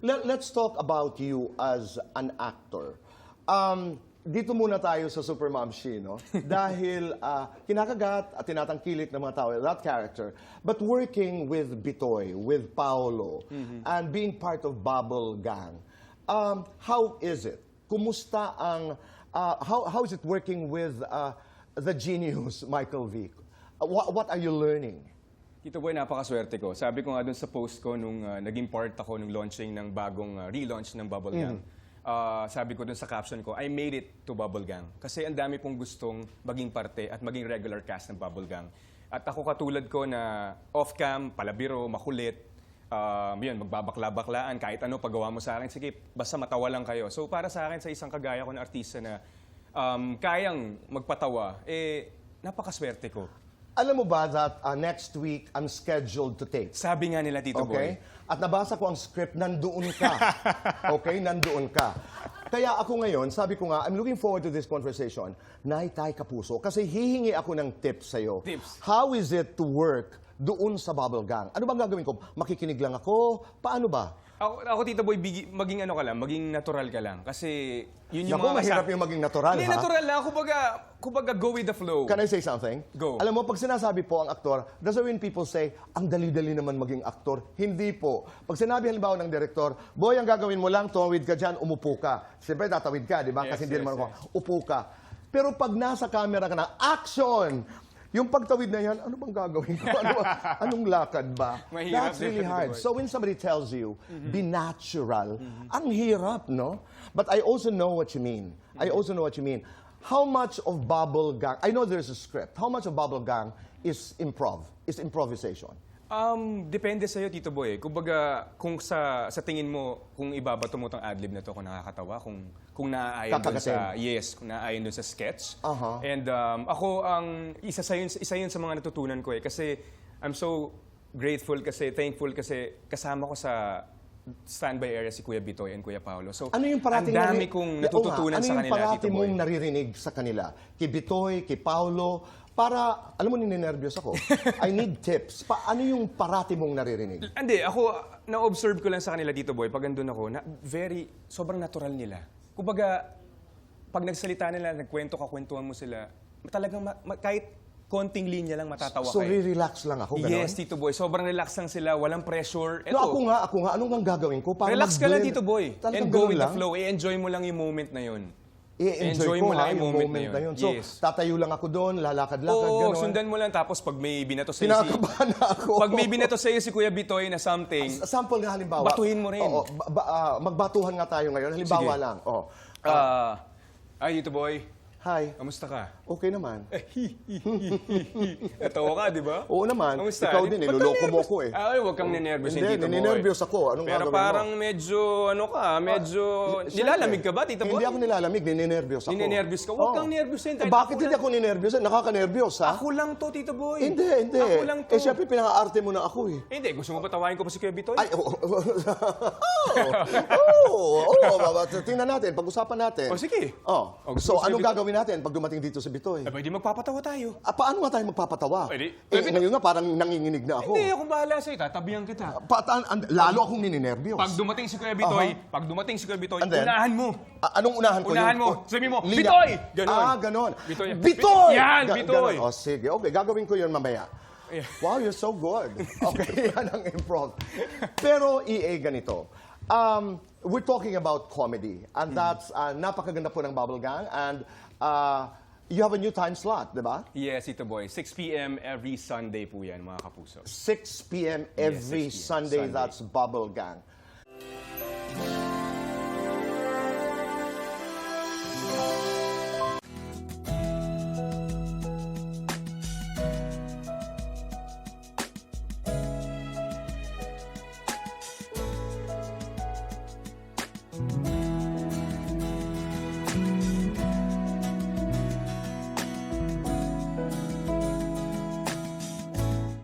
Let's talk about you as an actor. Dito muna tayo sa Supermamshi, no? Dahil kinakagat at tinatangkilik ng mga tao, that character, but working with Bitoy, with Paolo, and being part of Bubble Gang, how is it? Kumusta ang, how is it working with the genius, Michael V? What are you learning? Tito Boy, napakaswerte ko. Sabi ko nga dun sa post ko nung naging part ako nung launching ng bagong relaunch ng Bubble Gang. Sabi ko dun sa caption ko, I made it to Bubble Gang. Kasi ang dami pong gustong maging parte at maging regular cast ng Bubble Gang. At ako katulad ko na off-cam, palabiro, makulit, yun, magbabakla-baklaan, kahit ano paggawa mo sa akin, sige, basta matawa lang kayo. So para sa akin, sa isang kagaya ko na artista na kayang magpatawa, napakaswerte ko. Alam mo ba that next week I'm scheduled to tape? Sabi nga nila, Tito Boy. At nabasa ko ang script, nandoon ka. Okay, nandoon ka. Kaya ako ngayon, sabi ko nga, I'm looking forward to this conversation. Naitay Kapuso, kasi hihingi ako ng tips sa'yo. Tips. How is it to work doon sa Bubble Gang? Ano bang gagawin ko? Makikinig lang ako? Paano ba? Ako Tito Boy, maging ano ka lang, maging natural ka lang. Kasi yun yung Naku, mahirap yung maging natural, Hindi, ha? natural lang. Kumbaga, go with the flow. Can I say something? Go. Alam mo, pag sinasabi po ang aktor, doesn't mean people say, ang dali-dali naman maging aktor. Hindi po. Pag sinabi halimbawa ng direktor, boy, ang gagawin mo lang, tumawid ka dyan, umupo ka. Siyempre, tatawid ka, di ba? Yes, Kasi hindi yes, naman ako, yes. upo ka. Pero pag nasa camera ka na, action! Yung pagtawid na yan, ano bang gagawin ko? Anong lakad ba? Mahirap, That's really hard. definitely. So when somebody tells you, be natural, ang hirap, no? But I also know what you mean. I also know what you mean. How much of Bubble Gang, I know there's a script, how much of Bubble Gang is improvisation? Depende sa'yo, Tito Boy. Kumbaga, kung sa tingin mo, kung ibabato mo itong adlib na to, kung nakakatawa, kung naaayon dun sa, kung naaayon dun sa sketch. And ako, isa yun sa mga natutunan ko Kasi I'm so grateful kasi, thankful kasi kasama ko sa standby area si Kuya Bitoy and Kuya Paolo. So, Ano yung parating ang dami kong natututunan sa kanila, Ano yung parati Tito Boy. mong naririnig sa kanila? Kay Bitoy, kay Paolo, para, alam mo, ninenervyos ako. I need tips. Ano yung parati mong naririnig? Hindi, ako, na-observe ko lang sa kanila, Tito Boy, pag andun ako, sobrang natural nila. Kumbaga, pag nagsalita nila, kwentuhan mo sila, talagang kahit konting linya lang matatawa So, kayo. relax lang ako, gano'n? Yes, Tito Boy. Sobrang relax lang sila, walang pressure. No, ako nga, anong bang gagawin ko? Para Relax ka lang, mag-blend? Tito Boy. Talagang And go ganun with the lang? flow. I-enjoy mo lang yung moment na yun. I-enjoy ko yung moment na yun. So, Yes. tatayo lang ako doon, lalakad-lakad, Oo, gano'n. sundan mo lang. Tapos pag may binato sa'yo Kinakabahan na ako. Pag may binato sa'yo si Kuya Bitoy na something, Sample nga halimbawa. Batuhin mo rin. Oo, magbatuhan nga tayo ngayon. Halimbawa Sige. lang. Oh. ay, Tito Boy, Hi. kamusta ka? Okay naman. Natawa ka, di ba? Oo naman. Kamusta? Ikaw din, Ba't niloloko ka mo nervous? ko eh. Ay, huwag kang ninervous, Hindi, Tito Boy. ninervyos ako. Anong Pero gagawin mo? parang medyo, nilalamig ka ba, Tito Boy? Hindi ako nilalamig, ninenervyos ako. Ninenervyos ka? Huwag Oo. kang nervous din. Bakit hindi ako ninervyos? Nakaka-nervyos, ha? Ako lang to, Tito Boy. Hindi. Ako lang to. Siyempre, pinaka-arte mo na ako eh. Hindi, gusto mo patawain ko pa si Kuya Bitoy? Ay, tingnan natin, pag-usapan natin. O, sige. Oh. O, gusto So, mo si anong Bitoy? gagawin natin pag dumating dito si Bitoy? Pwede magpapatawa tayo. Paano nga tayo magpapatawa? Pwede. Ngayon nga, parang nanginginig na ako. Hindi, ako bahala sa'yo. Tatabihan kita. Lalo akong ninenervyos. Pag dumating si Kuya Bitoy, And then? unahan mo. Anong unahan ko? Unahan Yung- mo. Sabi mo, Linya. Bitoy! Ganon. Ganon. Bitoy. Bitoy! Yan, Bitoy. Ganon. O, sige. Okay, gagawin ko yun mamaya. Yeah. Wow, you're so good. Okay, yan ang improv. Pero, EA, ganito. We're talking about comedy. And that's, napakaganda po ng Bubble Gang. And you have a new time slot, di ba? Yes, Tito Boy. 6 p.m. every Sunday po yan, mga kapuso. 6 p.m. every 6 p.m. Sunday, Sunday. that's Bubble Gang.